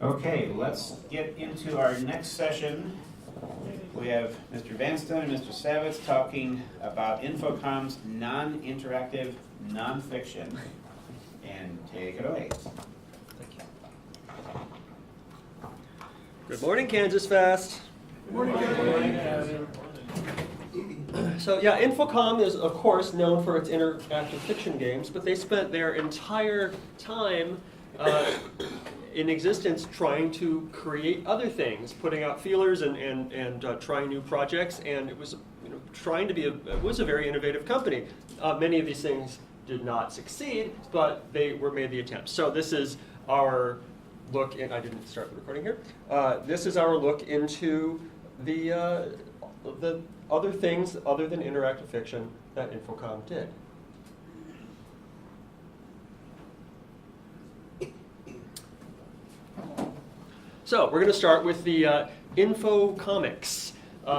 Okay, let's get into our next session. We have Mr. Vanston and Mr. Savetz talking about Infocom's non-interactive nonfiction. And take it away. Good morning, Kansasfest. Good morning, Kevin. So yeah, Infocom is of course known for its interactive fiction games, but they spent their entire time in existence trying to create other things, putting out feelers and trying new projects, and it was trying to be it was a very innovative company. Many of these things did not succeed, but they were made the attempt. So this is our look, and I didn't start the recording here. This is our look into the other things other than interactive fiction that Infocom did. So we're going to start with the Infocomics.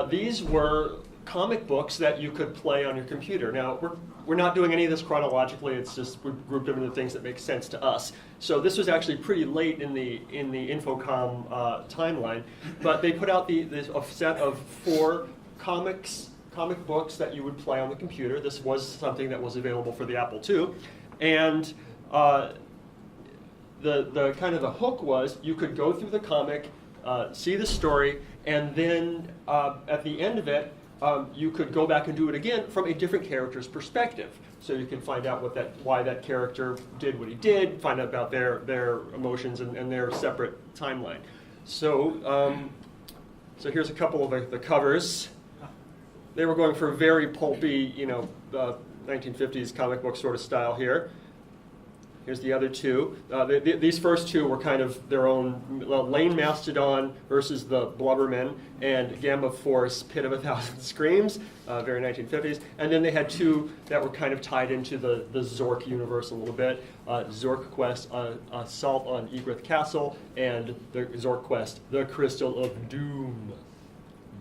These were comic books that you could play on your computer. Now we're not doing any of this chronologically. It's just we grouped them into things that make sense to us. So this was actually pretty late in the Infocom timeline, but they put out a set of 4 comic books that you would play on the computer. This was something that was available for the Apple II, and the kind of the hook was you could go through the comic, see the story, and then at the end of it, you could go back and do it again from a different character's perspective. So you can find out why that character did what he did, find out about their emotions and their separate timeline. So so here's a couple of the covers. They were going for a very pulpy, 1950s comic book sort of style here. Here's the other two. These first two were kind of their own. Lane Mastodon versus the Blubbermen, and Gamma Force, Pit of a Thousand Screams, very 1950s. And then they had 2 that were kind of tied into the Zork universe a little bit. Zork Quest, Assault on Egret Castle, and the Zork Quest, The Crystal of Doom.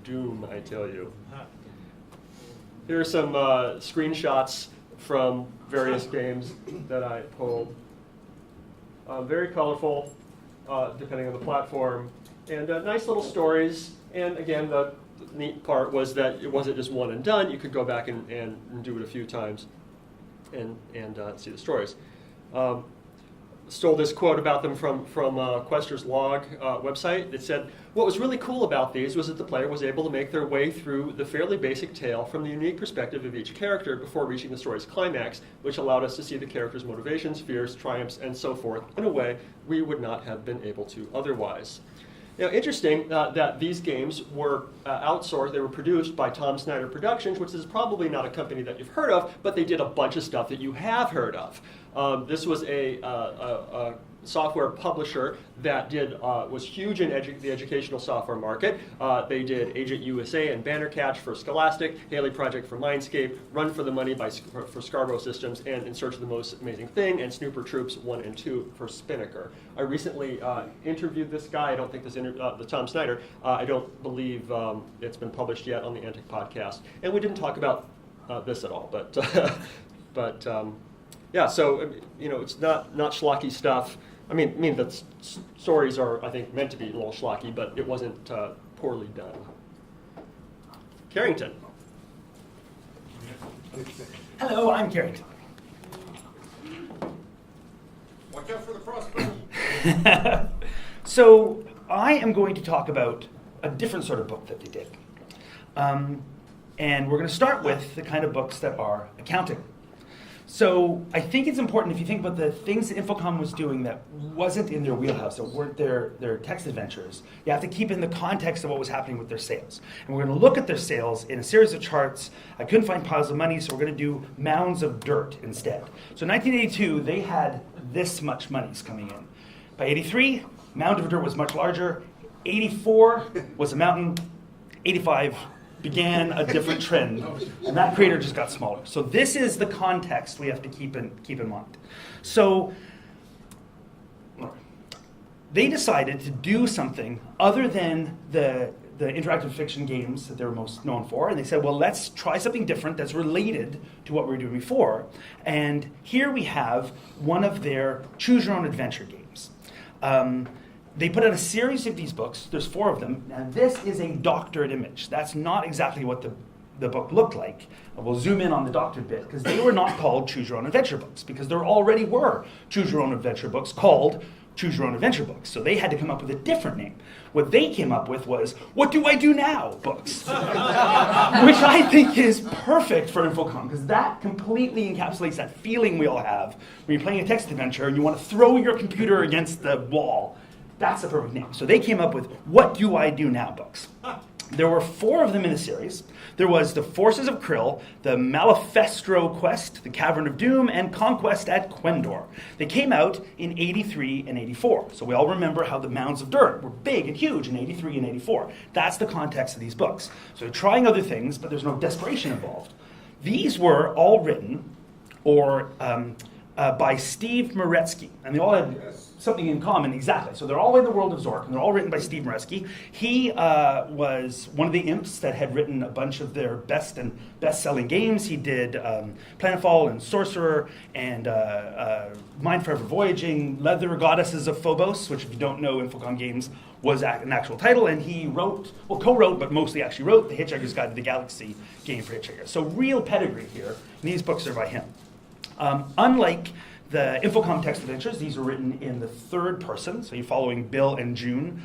Doom, I tell you. Here are some screenshots from various games that I pulled. Very colorful, depending on the platform, and nice little stories. And again, the neat part was that it wasn't just one and done. You could go back and do it a few times and see the stories. Stole this quote about them from Quester's Log website. It said, "What was really cool about these was that the player was able to make their way through the fairly basic tale from the unique perspective of each character before reaching the story's climax, which allowed us to see the characters' motivations, fears, triumphs, and so forth in a way we would not have been able to otherwise." Now, interesting that these games were outsourced. They were produced by Tom Snyder Productions, which is probably not a company that you've heard of, but they did a bunch of stuff that you have heard of. This was a software publisher that was huge in the educational software market. They did Agent USA and Banner Catch for Scholastic, Haley Project for Mindscape, Run for the Money for Scarborough Systems, and In Search of the Most Amazing Thing, and Snooper Troops 1 and 2 for Spinnaker. I recently interviewed this guy. I don't think the Tom Snyder. I don't believe it's been published yet on the Antic podcast, and we didn't talk about this at all. But yeah, so it's not schlocky stuff. I mean the stories are, I think, meant to be a little schlocky, but it wasn't poorly done. Carrington. Hello, I'm Carrington. Watch out for the crossbow. So I am going to talk about a different sort of book that they did. And we're going to start with the kind of books that are accounting. So I think it's important, if you think about the things that Infocom was doing that wasn't in their wheelhouse, that weren't their text adventures, you have to keep in the context of what was happening with their sales. And we're going to look at their sales in a series of charts. I couldn't find piles of money, so we're going to do mounds of dirt instead. So in 1982, they had this much monies coming in. By 83, mound of dirt was much larger. 84 was a mountain. 85 began a different trend, and that crater just got smaller. So this is the context we have to keep in mind. So they decided to do something other than the interactive fiction games that they were most known for, and they said, well, let's try something different that's related to what we were doing before. And here we have one of their choose-your-own-adventure games. They put out a series of these books. There's 4 of them. Now, this is a doctored image. That's not exactly what the book looked like. We'll zoom in on the doctored bit, because they were not called Choose Your Own Adventure books, because there already were Choose Your Own Adventure books called Choose Your Own Adventure books. So they had to come up with a different name. What they came up with was What Do I Do Now books, which I think is perfect for Infocom, because that completely encapsulates that feeling we all have when you're playing a text adventure and you want to throw your computer against the wall. That's the perfect name. So they came up with What Do I Do Now books. There were 4 of them in the series. There was The Forces of Krill, The Malifestro Quest, The Cavern of Doom, and Conquest at Quendor. They came out in 83 and 84. So we all remember how the Mounds of Dirt were big and huge in 83 and 84. That's the context of these books. So they're trying other things, but there's no desperation involved. These were all written by Steve Meretzky, and they all had something in common, exactly. So they're all in the world of Zork, and they're all written by Steve Meretzky. He was one of the imps that had written a bunch of their best-selling games. He did Planetfall and Sorcerer and Mind Forever Voyaging, Leather Goddesses of Phobos, which if you don't know, Infocom Games was an actual title, and he co-wrote, but mostly actually wrote The Hitchhiker's Guide to the Galaxy game for Hitchhiker. So real pedigree here, and these books are by him. Unlike the Infocom text adventures, these are written in the 3rd person, so you're following Bill and June,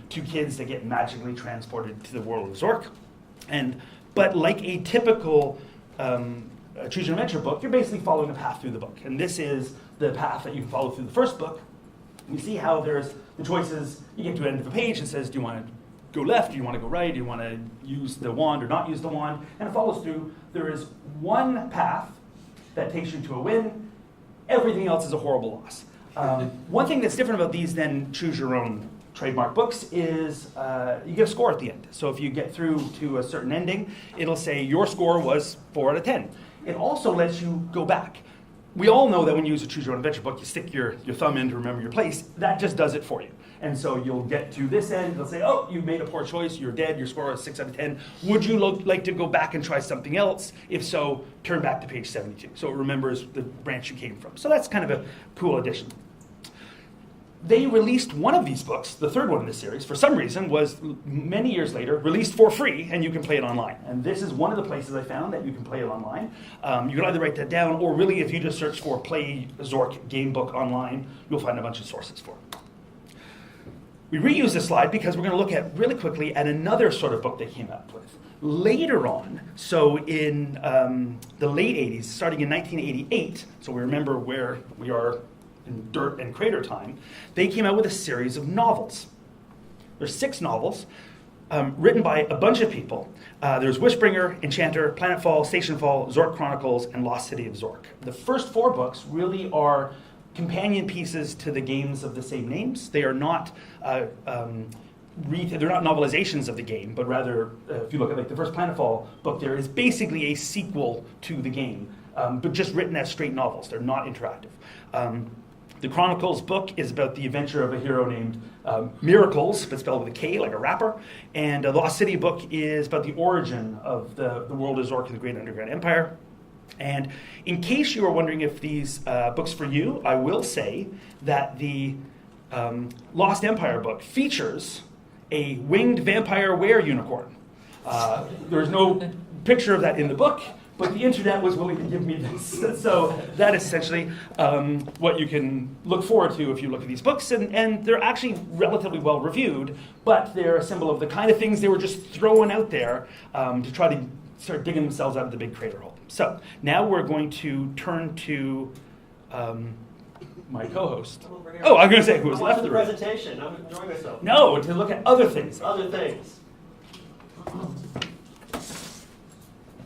2 kids that get magically transported to the world of Zork. But like a typical Choose Your Adventure book, you're basically following a path through the book. And this is the path that you can follow through the first book. You see how there's the choices. You get to the end of a page and says, do you want to go left, do you want to go right, do you want to use the wand or not use the wand? And it follows through. There is one path that takes you to a win. Everything else is a horrible loss. One thing that's different about these than Choose Your Own trademark books is you get a score at the end. So if you get through to a certain ending, it'll say your score was 4 out of 10. It also lets you go back. We all know that when you use a Choose Your Own Adventure book, you stick your thumb in to remember your place. That just does it for you. And so you'll get to this end, they'll say, oh, you made a poor choice, you're dead, your score is 6 out of 10. Would you like to go back and try something else? If so, turn back to page 72. So it remembers the branch you came from. So that's kind of a cool addition. They released one of these books, the 3rd one in this series, for some reason, was many years later, released for free, and you can play it online. And this is one of the places I found that you can play it online. You can either write that down, or really if you just search for Play Zork Game Book online, you'll find a bunch of sources for it. We reuse this slide because we're going to look at really quickly at another sort of book they came up with. Later on, so in the late 80s, starting in 1988, so we remember where we are in Dirt and Crater time, they came out with a series of novels. There's 6 novels written by a bunch of people. There's Wishbringer, Enchanter, Planetfall, Stationfall, Zork Chronicles, and Lost City of Zork. The first 4 books really are companion pieces to the games of the same names. They are not they're not novelizations of the game, but rather, if you look at like the first Planetfall book, there is basically a sequel to the game, but just written as straight novels. They're not interactive. The Chronicles book is about the adventure of a hero named Miracles, but spelled with a K, like a rapper. And the Lost City book is about the origin of the world of Zork and the Great Underground Empire. And in case you are wondering if these books for you, I will say that the Lost Empire book features a winged vampire were-unicorn. There's no picture of that in the book, but the internet was willing to give me this. So that is essentially what you can look forward to if you look at these books. And they're actually relatively well reviewed, but they're a symbol of the kind of things they were just throwing out there to try to start digging themselves out of the big crater hole. So now we're going to turn to my co-host. Oh, I'm going to say who was left the of the room. presentation. I'm enjoying myself. No, to look at other things. Other things.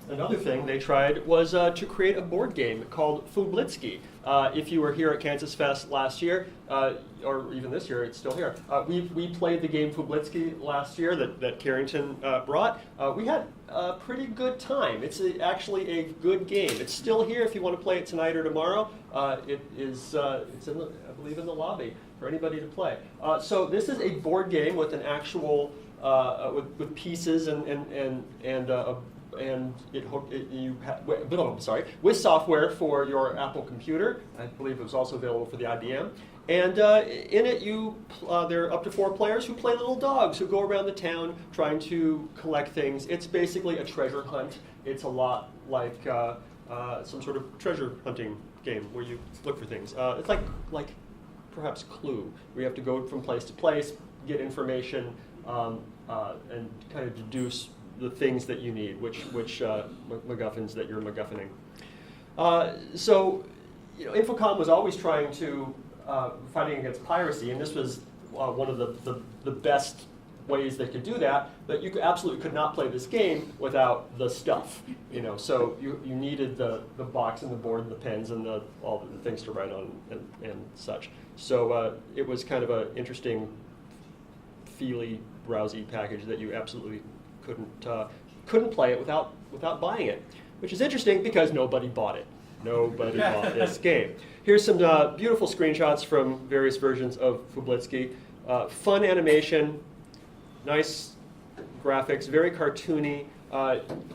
Another thing they tried was to create a board game called Fooblitzky. If you were here at Kansasfest last year, or even this year, it's still here. We played the game Fooblitzky last year that Carrington brought. We had a pretty good time. It's actually a good game. It's still here if you want to play it tonight or tomorrow. It's in the, I believe in the lobby for anybody to play. So this is a board game with an actual with pieces and with software for your Apple computer. I believe it was also available for the IBM. And in it, there are up to 4 players who play little dogs who go around the town trying to collect things. It's basically a treasure hunt. It's a lot like some sort of treasure hunting game where you look for things. It's like perhaps Clue, where you have to go from place to place, get information, and kind of deduce the things that you need, which MacGuffins that you're MacGuffining. So, Infocom was always trying to fighting against piracy, and this was one of the best ways they could do that. But you absolutely could not play this game without the stuff, So you needed the box and the board and the pens and all the things to write on and such. So it was kind of an interesting, feely, browsy package that you absolutely couldn't play it without buying it, which is interesting because nobody bought it. Nobody bought this game. Here's some beautiful screenshots from various versions of Fooblitzky. Fun animation, nice graphics, very cartoony.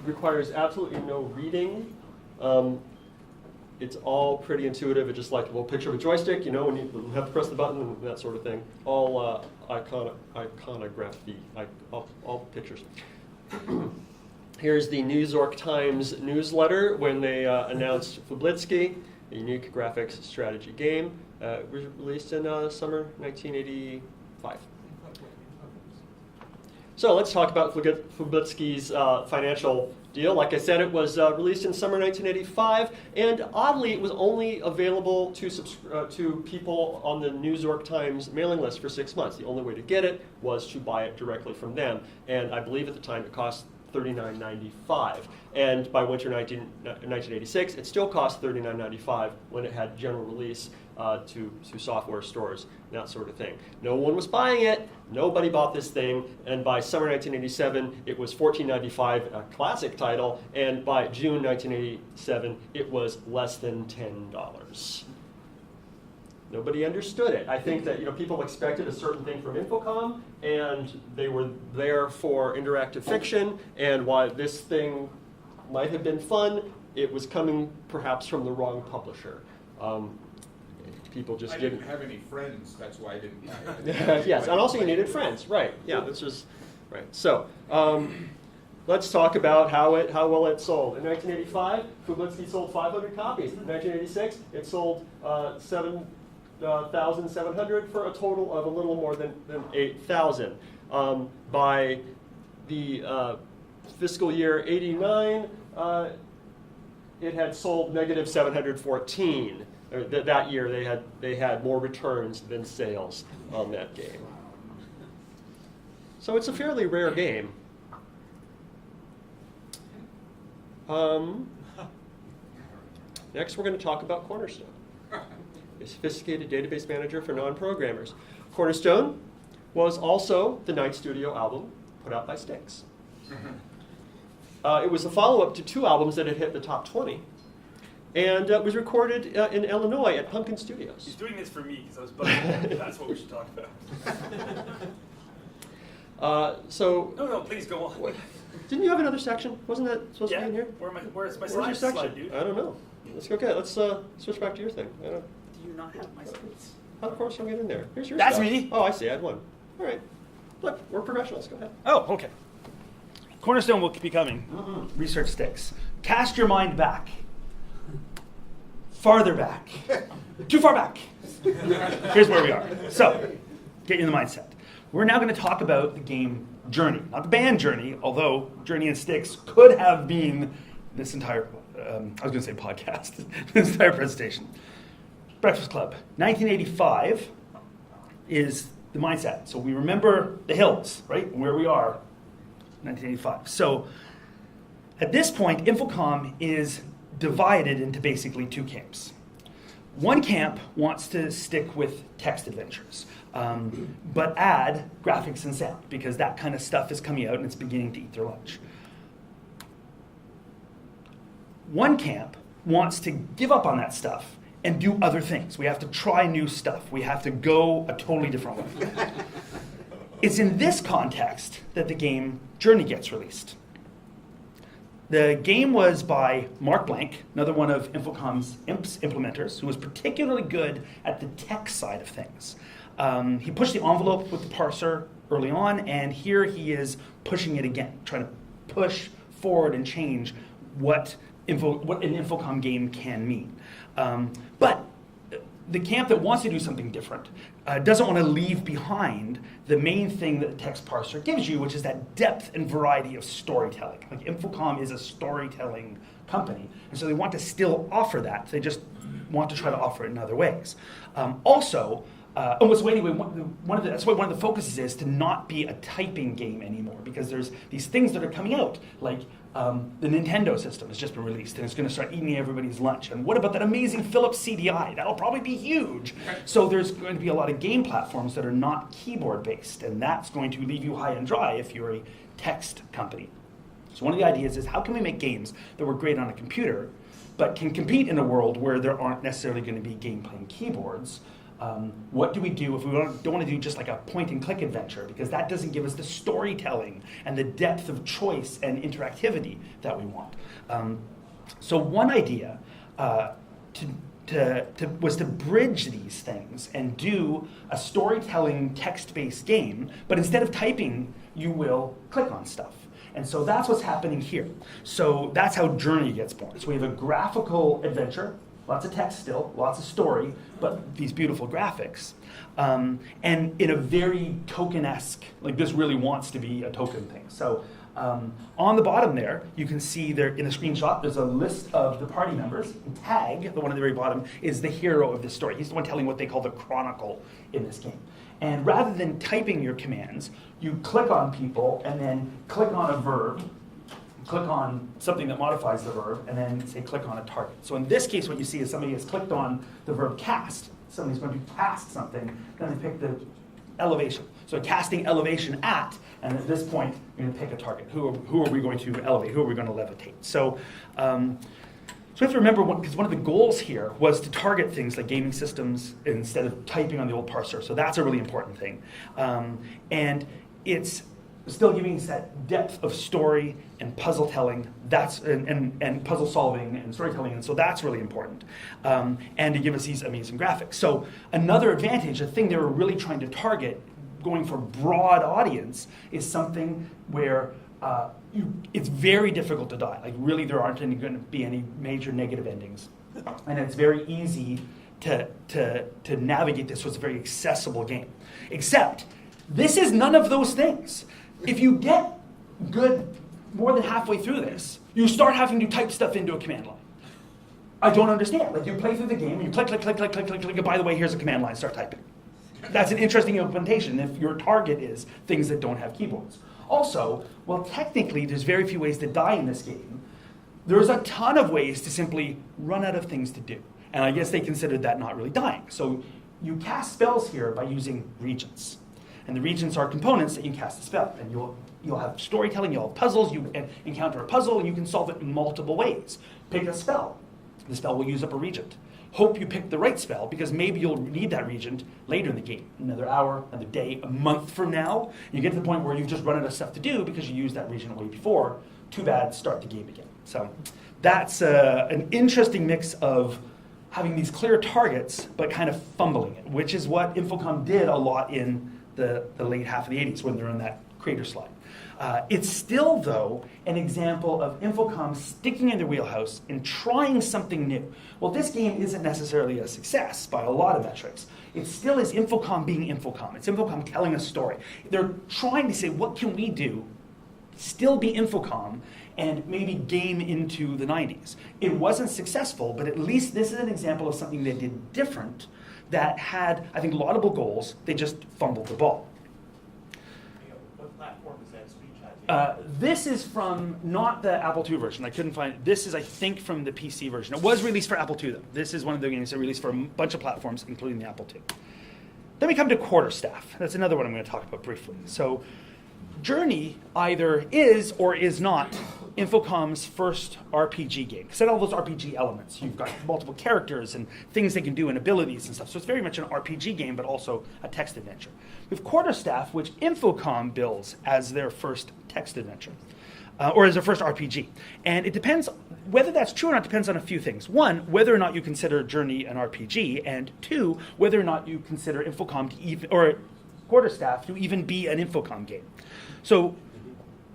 Requires absolutely no reading. It's all pretty intuitive. It's just like a little picture of a joystick, when you have to press the button and that sort of thing. All iconography, all pictures. Here's the New Zork Times newsletter when they announced Fooblitzky, a unique graphics strategy game. It was released in summer 1985. So let's talk about Fooblitzky's financial deal. Like I said, it was released in summer 1985, and oddly, it was only available to people on the New Zork Times mailing list for 6 months. The only way to get it was to buy it directly from them, and I believe at the time it cost $39.95. And by winter 1986, it still cost $39.95 when it had general release to software stores and that sort of thing. No one was buying it. Nobody bought this thing. And by summer 1987, it was $14.95, a classic title. And by June 1987, it was less than $10. Nobody understood it. I think that people expected a certain thing from Infocom, and they were there for interactive fiction. And while this thing might have been fun, it was coming perhaps from the wrong publisher. People just didn't have any friends. That's why I didn't buy it. Yes, and also you needed friends, right? Yeah, this was right. So let's talk about how well it sold. In 1985, Fooblitzky sold 500 copies. In 1986, it sold 7,700 for a total of a little more than 8,000. By the fiscal year '89, it had sold negative 714. That year, they had more returns than sales on that game. So it's a fairly rare game. Next, we're going to talk about Cornerstone, a sophisticated database manager for non-programmers. Cornerstone was also the ninth studio album put out by Styx. It was a follow-up to 2 albums that had hit the top 20. And it was recorded in Illinois at Pumpkin Studios. He's doing this for me because I was bugging. That's what we should talk about. No, please go on. Didn't you have another section? Wasn't that supposed to be in here? Where's my Where's your section? slide, dude? I don't know. Let's go. Okay, let's switch back to your thing. Do you not have my slides? Of course, I'll get in there. Here's your That's stuff. me. Oh, I see. I had one. All right. Look, we're professionals. Go ahead. Oh, okay. Cornerstone will be coming. Research Styx. Cast your mind back. Farther back. Too far back. Here's where we are. So, get you in the mindset. We're now going to talk about the game Journey. Not the band Journey, although Journey and Styx could have been this entire, I was going to say podcast, this entire presentation. Breakfast Club. 1985 is the mindset. So we remember the hills, right? And where we are, 1985. So at this point, Infocom is divided into basically 2 camps. One camp wants to stick with text adventures, but add graphics and sound, because that kind of stuff is coming out and it's beginning to eat their lunch. One camp wants to give up on that stuff and do other things. We have to try new stuff. We have to go a totally different way. It's in this context that the game Journey gets released. The game was by Mark Blank, another one of Infocom's implementers, who was particularly good at the tech side of things. He pushed the envelope with the parser early on, and here he is pushing it again, trying to push forward and change what an Infocom game can mean. But the camp that wants to do something different doesn't want to leave behind the main thing that the text parser gives you, which is that depth and variety of storytelling. Like Infocom is a storytelling company, and so they want to still offer that. They just want to try to offer it in other ways. That's why one of the focuses is to not be a typing game anymore, because there's these things that are coming out, like the Nintendo system has just been released, and it's going to start eating everybody's lunch. And what about that amazing Philips CDI? That'll probably be huge. So there's going to be a lot of game platforms that are not keyboard-based, and that's going to leave you high and dry if you're a text company. So one of the ideas is, how can we make games that work great on a computer, but can compete in a world where there aren't necessarily going to be game-playing keyboards? What do we do if we don't want to do just like a point-and-click adventure, because that doesn't give us the storytelling and the depth of choice and interactivity that we want? So one idea was to bridge these things and do a storytelling text-based game, but instead of typing, you will click on stuff. And so that's what's happening here. So that's how Journey gets born. So we have a graphical adventure, lots of text still, lots of story, but these beautiful graphics. And in a very token-esque, like this really wants to be a token thing. So on the bottom there, you can see there in the screenshot, there's a list of the party members. And Tag, the one at the very bottom, is the hero of this story. He's the one telling what they call the chronicle in this game. And rather than typing your commands, you click on people and then click on a verb, click on something that modifies the verb, and then say click on a target. So in this case, what you see is somebody has clicked on the verb cast. Somebody's going to cast something, then they pick the elevation. So casting elevation at, and at this point, you're going to pick a target. Who are we going to elevate? Who are we going to levitate? So we have to remember, because one of the goals here was to target things like gaming systems instead of typing on the old parser. So that's a really important thing. And it's still giving us that depth of story and puzzle telling, and puzzle solving and storytelling, and so that's really important. And to give us these amazing graphics. So another advantage, a thing they were really trying to target, going for broad audience, is something where it's very difficult to die. Like really, there aren't going to be any major negative endings, and it's very easy to navigate this. So it's a very accessible game. Except this is none of those things. If you get good more than halfway through this, you start having to type stuff into a command line. I don't understand. Like you play through the game, and you click, and by the way, here's a command line, start typing. That's an interesting implementation if your target is things that don't have keyboards. Also, well, technically, there's very few ways to die in this game. There's a ton of ways to simply run out of things to do. And I guess they considered that not really dying. So you cast spells here by using regents. And the regents are components that you cast a spell. And you'll have storytelling, you'll have puzzles, you encounter a puzzle, and you can solve it in multiple ways. Pick a spell. The spell will use up a regent. Hope you pick the right spell, because maybe you'll need that regent later in the game. Another hour, another day, a month from now. You get to the point where you've just run out of stuff to do because you used that regent way before. Too bad, start the game again. So that's an interesting mix of having these clear targets, but kind of fumbling it, which is what Infocom did a lot in the late half of the 80s when they're on that crater slide. It's still, though, an example of Infocom sticking in their wheelhouse and trying something new. Well, this game isn't necessarily a success by a lot of metrics. It still is Infocom being Infocom. It's Infocom telling a story. They're trying to say, what can we do, still be Infocom, and maybe game into the 90s. It wasn't successful, but at least this is an example of something they did different that had, I think, laudable goals. They just fumbled the ball. What platform is that screenshot? This is from not the Apple II version. I couldn't find it. This is, I think, from the PC version. It was released for Apple II, though. This is one of the games that released for a bunch of platforms, including the Apple II. Then we come to Quarterstaff. That's another one I'm going to talk about briefly. So Journey either is or is not Infocom's first RPG game. Because it had all those RPG elements. You've got multiple characters and things they can do and abilities and stuff. So it's very much an RPG game, but also a text adventure. We have Quarterstaff, which Infocom bills as their first text adventure. or as their first RPG. And it depends, whether that's true or not depends on a few things. One, whether or not you consider Journey an RPG, and two, whether or not you consider Infocom to even, or Quarterstaff to even be an Infocom game. So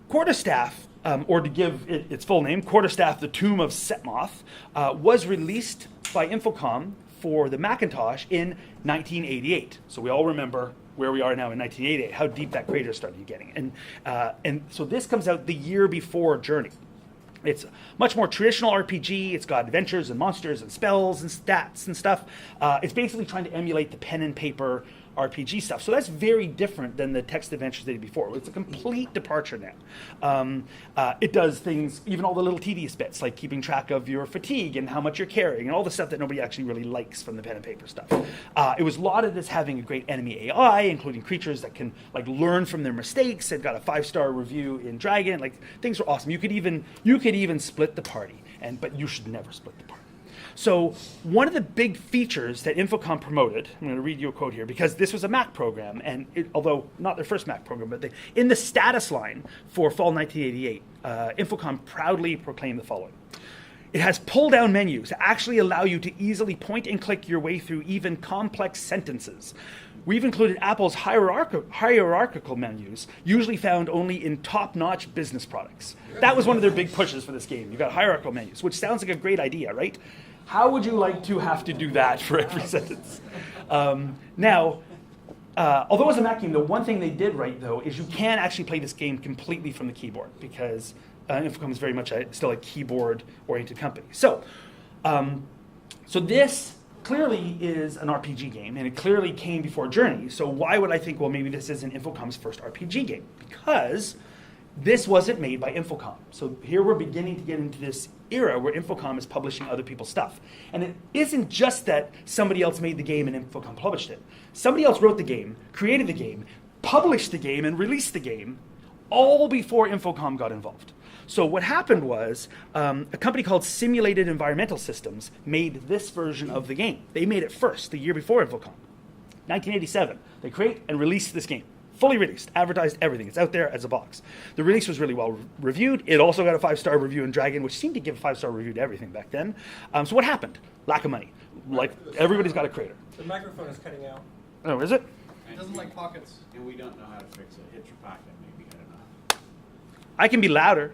Quarterstaff, or to give it its full name, Quarterstaff: The Tomb of Setmoth, was released by Infocom for the Macintosh in 1988. So we all remember where we are now in 1988, how deep that crater started getting. And so this comes out the year before Journey. It's much more traditional RPG. It's got adventures and monsters and spells and stats and stuff. It's basically trying to emulate the pen and paper RPG stuff. So that's very different than the text adventures they did before. It's a complete departure now. It does things, even all the little tedious bits, like keeping track of your fatigue and how much you're carrying and all the stuff that nobody actually really likes from the pen and paper stuff. It was lauded as having a great enemy AI, including creatures that can like learn from their mistakes. It got a 5-star review in Dragon. Like, things were awesome. You could even split the party, but you should never split the party. So one of the big features that Infocom promoted, I'm going to read you a quote here, because this was a Mac program, and although not their first Mac program, but in the status line for fall 1988, Infocom proudly proclaimed the following. It has pull-down menus that actually allow you to easily point and click your way through even complex sentences. We've included Apple's hierarchical menus, usually found only in top-notch business products. That was one of their big pushes for this game. You've got hierarchical menus, which sounds like a great idea, right? How would you like to have to do that for every sentence? Now, although it was a Mac game, the one thing they did right, though, is you can actually play this game completely from the keyboard, because Infocom is very much still a keyboard-oriented company. So this clearly is an RPG game, and it clearly came before Journey. So why would I think, well, maybe this isn't Infocom's first RPG game? Because this wasn't made by Infocom. So here we're beginning to get into this era where Infocom is publishing other people's stuff. And it isn't just that somebody else made the game and Infocom published it. Somebody else wrote the game, created the game, published the game, and released the game, all before Infocom got involved. So what happened was a company called Simulated Environmental Systems made this version of the game. They made it first, the year before Infocom. 1987, they create and release this game. Fully released, advertised, everything. It's out there as a box. The release was really well reviewed. It also got a 5-star review in Dragon, which seemed to give a 5-star review to everything back then. So what happened? Lack of money. Like, everybody's got a creator. The microphone is cutting out. Oh, is it? It doesn't like pockets. And we don't know how to fix it. Hit your pocket, maybe. I don't know. I can be louder.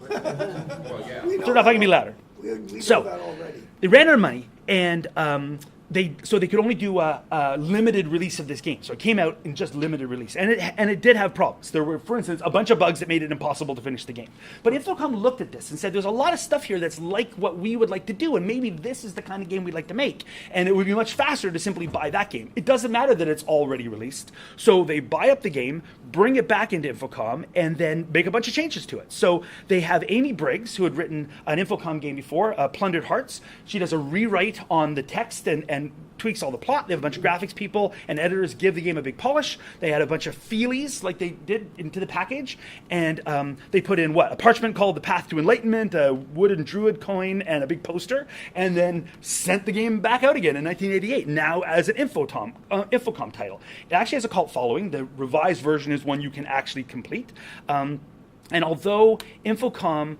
Well, yeah. Sure enough, I can be louder. We know So, that already. they ran out of money, and they could only do a limited release of this game. So it came out in just limited release, and it did have problems. There were, for instance, a bunch of bugs that made it impossible to finish the game. But Infocom looked at this and said, "There's a lot of stuff here that's like what we would like to do, and maybe this is the kind of game we'd like to make. And it would be much faster to simply buy that game. It doesn't matter that it's already released." So they buy up the game, bring it back into Infocom, and then make a bunch of changes to it. So they have Amy Briggs, who had written an Infocom game before, Plundered Hearts. She does a rewrite on the text and tweaks all the plot. They have a bunch of graphics people and editors give the game a big polish. They had a bunch of feelies like they did into the package, and they put in a parchment called The Path to Enlightenment, a wooden druid coin, and a big poster, and then sent the game back out again in 1988, now as an Infocom title. It actually has a cult following. The revised version is one you can actually complete. And although Infocom,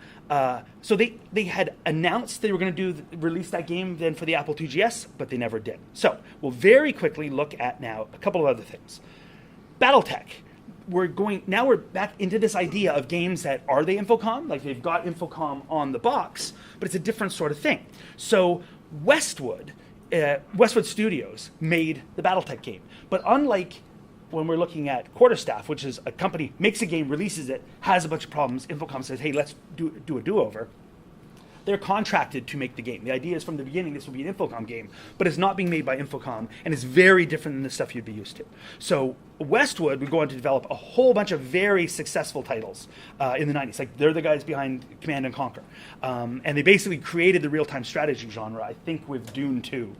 so they had announced they were going to release that game then for the Apple IIgs, but they never did. So we'll very quickly look at now a couple of other things. BattleTech. We're back into this idea of games that, are they Infocom? Like, they've got Infocom on the box, but it's a different sort of thing. So Westwood Studios made the BattleTech game. But unlike when we're looking at Quarterstaff, which is a company, makes a game, releases it, has a bunch of problems, Infocom says, hey, let's do a do-over. They're contracted to make the game. The idea is from the beginning this will be an Infocom game, but it's not being made by Infocom, and it's very different than the stuff you'd be used to. So Westwood would go on to develop a whole bunch of very successful titles in the 90s. Like, they're the guys behind Command and Conquer. And they basically created the real-time strategy genre, I think with Dune 2,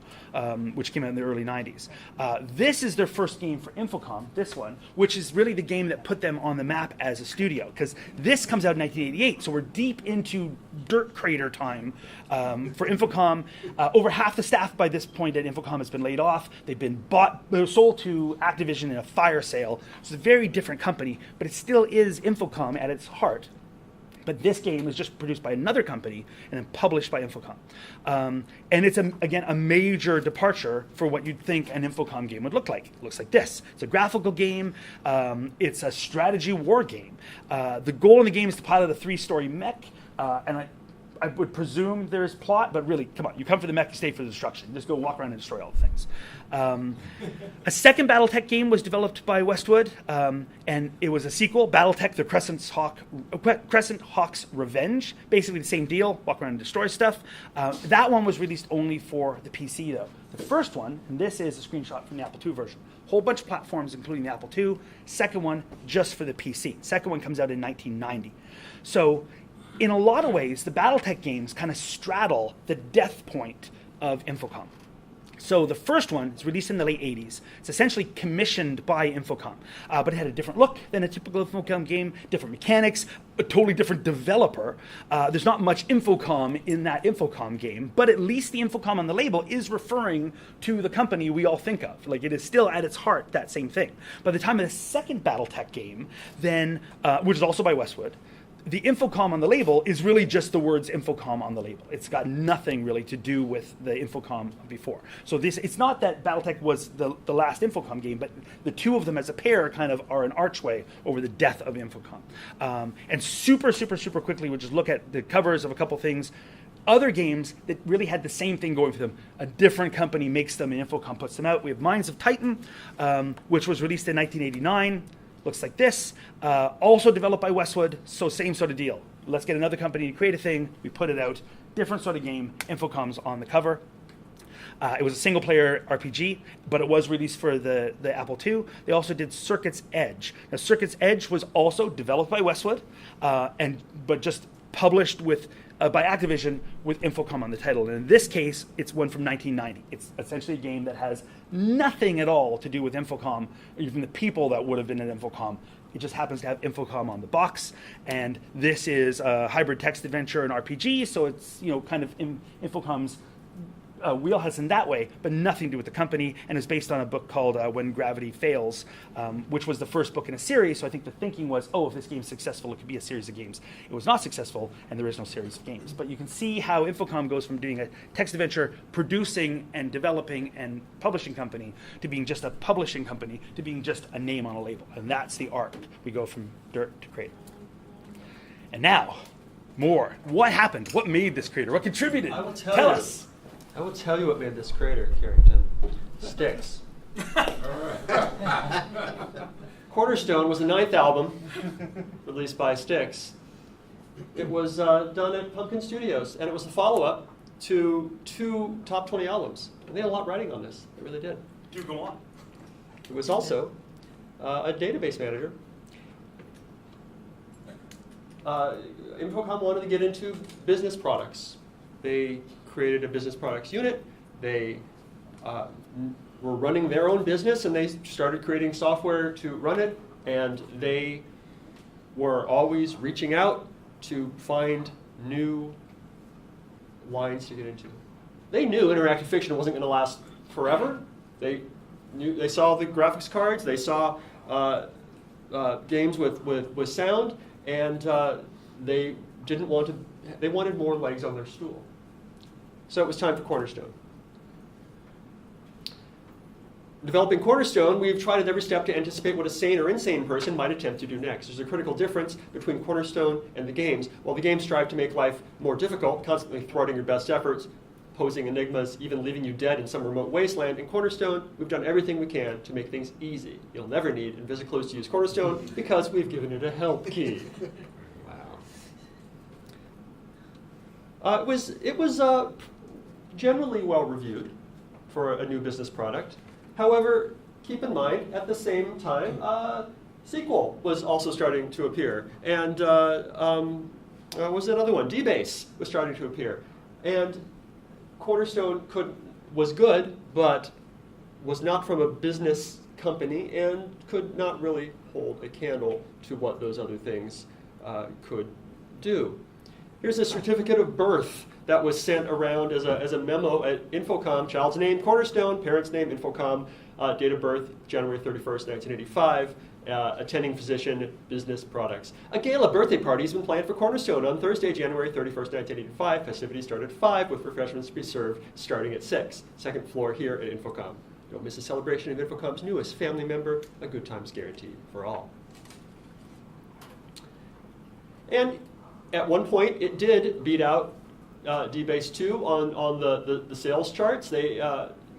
which came out in the early 90s. This is their first game for Infocom, this one, which is really the game that put them on the map as a studio, because this comes out in 1988, so we're deep into dirt crater time for Infocom. Over half the staff by this point at Infocom has been laid off. They've been sold to Activision in a fire sale. It's a very different company, but it still is Infocom at its heart. But this game is just produced by another company and then published by Infocom. And it's, again, a major departure for what you'd think an Infocom game would look like. It looks like this. It's a graphical game. It's a strategy war game. The goal in the game is to pilot a 3-story mech. And I would presume there's plot, but really, come on, you come for the mech, you stay for the destruction. Just go walk around and destroy all the things. A second BattleTech game was developed by Westwood, and it was a sequel, BattleTech: The Crescent Hawk's Revenge. Basically the same deal, walk around and destroy stuff. That one was released only for the PC, though. The first one, and this is a screenshot from the Apple II version, whole bunch of platforms, including the Apple II. Second one, just for the PC. Second one comes out in 1990. So, in a lot of ways, the BattleTech games kind of straddle the death point of Infocom. So the first one is released in the late 80s. It's essentially commissioned by Infocom, but it had a different look than a typical Infocom game, different mechanics, a totally different developer. There's not much Infocom in that Infocom game, but at least the Infocom on the label is referring to the company we all think of. Like, it is still at its heart that same thing. By the time of the second BattleTech game, then, which is also by Westwood, the Infocom on the label is really just the words Infocom on the label. It's got nothing really to do with the Infocom before. So it's not that BattleTech was the last Infocom game, but the two of them as a pair kind of are an archway over the death of Infocom. And super quickly, we'll just look at the covers of a couple things. Other games that really had the same thing going for them. A different company makes them and Infocom puts them out. We have Minds of Titan, which was released in 1989. Looks like this. Also developed by Westwood, so same sort of deal. Let's get another company to create a thing. We put it out. Different sort of game. Infocom's on the cover. It was a single-player RPG, but it was released for the Apple II. They also did Circuit's Edge. Now, Circuit's Edge was also developed by Westwood, but just published by Activision with Infocom on the title. And in this case, it's one from 1990. It's essentially a game that has nothing at all to do with Infocom, or even the people that would have been in Infocom. It just happens to have Infocom on the box. And this is a hybrid text adventure and RPG, so it's kind of in Infocom's wheelhouse in that way, but nothing to do with the company, and is based on a book called When Gravity Fails, which was the first book in a series. So I think the thinking was, if this game's successful, it could be a series of games. It was not successful, and there is no series of games. But you can see how Infocom goes from doing a text adventure, producing and developing and publishing company, to being just a publishing company, to being just a name on a label. And that's the arc. We go from dirt to creator. And now, more. What happened? What made this creator? What contributed? I will tell us. I will tell you what made this creator, Carrington. Sticks. Cornerstone was the 9th album released by Styx. It was done at Pumpkin Studios, and it was a follow-up to 2 top 20 albums. And they had a lot writing on this. They really did. Do go on. It was also a database manager. Infocom wanted to get into business products. They created a business products unit. They were running their own business, and they started creating software to run it, and they were always reaching out to find new lines to get into. They knew interactive fiction wasn't going to last forever. They saw the graphics cards, they saw games with sound, and they wanted more legs on their stool. So it was time for Cornerstone. Developing Cornerstone, we've tried at every step to anticipate what a sane or insane person might attempt to do next. There's a critical difference between Cornerstone and the games. While the games strive to make life more difficult, constantly thwarting your best efforts, posing enigmas, even leaving you dead in some remote wasteland, in Cornerstone, we've done everything we can to make things easy. You'll never need Invisiclose to use Cornerstone because we've given it a help key. Wow. It was generally well reviewed for a new business product. However, keep in mind, at the same time, sequel was also starting to appear. And what was another one? D-Base was starting to appear. And Cornerstone was good, but was not from a business company and could not really hold a candle to what those other things could do. Here's a certificate of birth that was sent around as a memo at Infocom. Child's name, Cornerstone. Parent's name, Infocom. Date of birth, January 31st, 1985. Attending physician, business products. A gala birthday party has been planned for Cornerstone on Thursday, January 31st, 1985. Festivities start at 5 with refreshments to be served starting at 6. Second floor here at Infocom. Don't miss a celebration of Infocom's newest family member. A good time's guaranteed for all. And at one point, it did beat out DBase 2 on the sales charts. They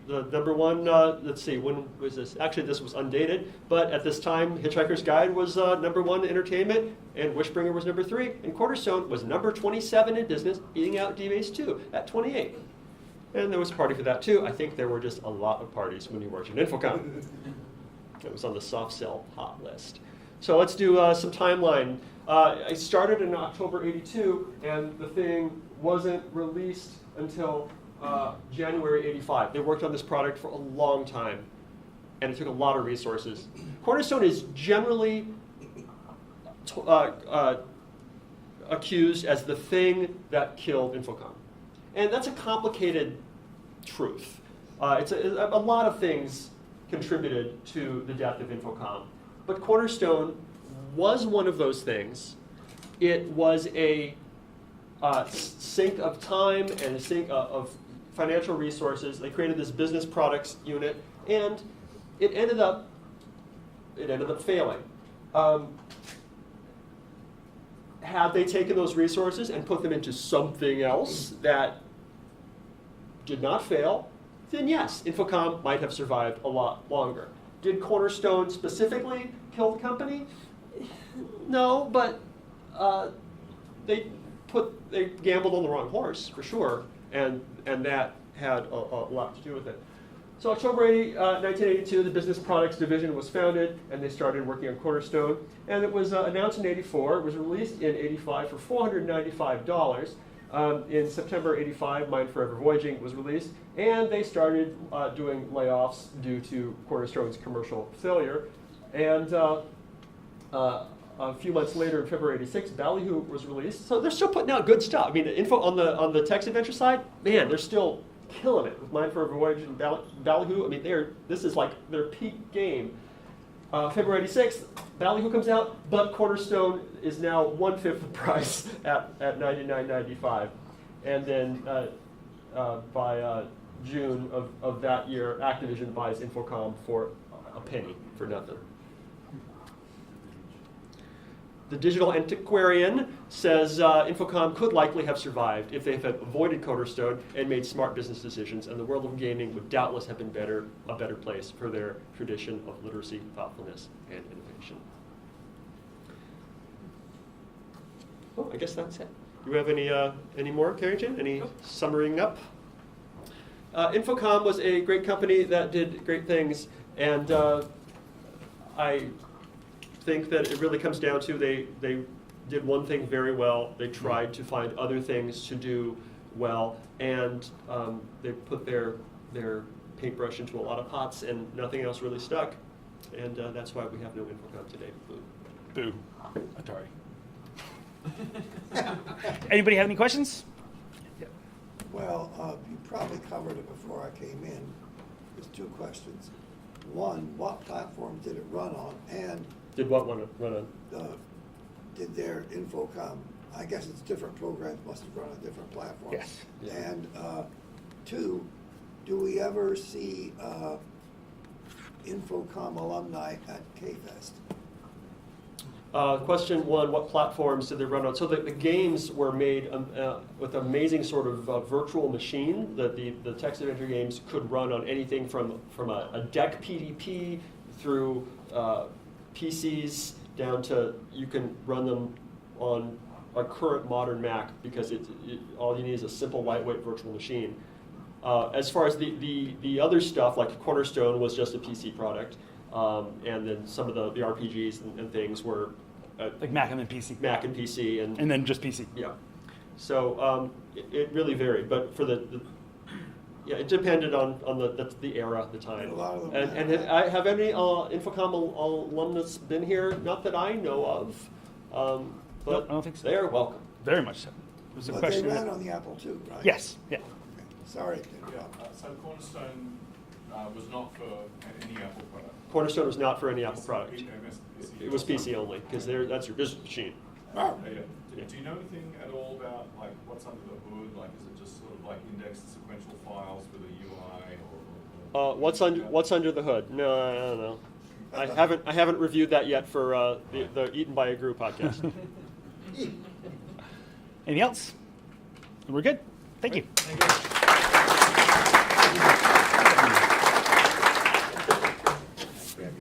the number one, let's see, when was this? Actually, this was undated, but at this time, Hitchhiker's Guide was number 1 in entertainment, and Wishbringer was number 3, and Cornerstone was number 27 in business, beating out DBase 2 at 28. And there was a party for that too. I think there were just a lot of parties when you worked in Infocom. It was on the soft sell hot list. So let's do some timeline. I started in October 82, and the thing wasn't released until January 85. They worked on this product for a long time, and it took a lot of resources. Cornerstone is generally accused as the thing that killed Infocom. And that's a complicated truth. A lot of things contributed to the death of Infocom. But Cornerstone was one of those things. It was a sink of time and a sink of financial resources. They created this business products unit, and it ended up failing. Had they taken those resources and put them into something else that did not fail, then yes, Infocom might have survived a lot longer. Did Cornerstone specifically kill the company? No, but they gambled on the wrong horse for sure, and that had a lot to do with it. So October 1982, the Business Products Division was founded, and they started working on Cornerstone. And it was announced in 84. It was released in 85 for $495. In September 85, Mind Forever Voyaging was released, and they started doing layoffs due to Cornerstone's commercial failure. And a few months later, in February 86, Ballyhoo was released. So they're still putting out good stuff. I mean, the info on the text adventure side, man, they're still killing it with Mind Forever Voyage and Ballyhoo. I mean, this is like their peak game. February 86th, Ballyhoo comes out, but Cornerstone is now 1/5 the price at $99.95. And then by June of that year, Activision buys Infocom for a penny, for nothing. The Digital Antiquarian says Infocom could likely have survived if they had avoided Cornerstone and made smart business decisions, and the world of gaming would doubtless have been a better place for their tradition of literacy, thoughtfulness, and innovation. Oh, I guess that's it. Do you have any more, Carrington? Any summarizing up? Infocom was a great company that did great things, and I think that it really comes down to they did one thing very well. They tried to find other things to do well, and they put their paintbrush into a lot of pots, and nothing else really stuck. And that's why we have no Infocom today. Boo. Boo. Atari. Anybody have any questions? Yeah. Well, you probably covered it before I came in. There's 2 questions. One, what platform did it run on? And Did what one run on? did their Infocom, I guess it's different programs, must have run on different platforms. Yes. Yeah. And 2, do we ever see Infocom alumni at K-Fest? Question 1, what platforms did they run on? So the games were made with amazing sort of virtual machine. The text adventure games could run on anything from a deck PDP through PCs down to you can run them on a current modern Mac because all you need is a simple lightweight virtual machine. As far as the other stuff, like Cornerstone was just a PC product, and then some of the RPGs and things were Like Mac and then PC. Mac and PC, and then just PC. yeah. So it really varied, but for it depended on the era, the time. A lot of them And have any Infocom alumnus been here? Not that I know of, but Nope, I don't think so. they're welcome. Very much so. It was a But question. they ran on the Apple II, right? Yes. Yeah. Okay. Sorry to interrupt. So Cornerstone was not for any Apple product. Cornerstone was not for any Apple PC, product. PC. It was PC only, because that's your business machine. Yeah. Yeah. Do you know anything at all about like what's under the hood? Like, is it just sort of like indexed sequential files with a UI or What's under the hood? No, I don't know. I haven't reviewed that yet for the Eaten by a Grue podcast. Anything else? We're good. Thank you. Thank you.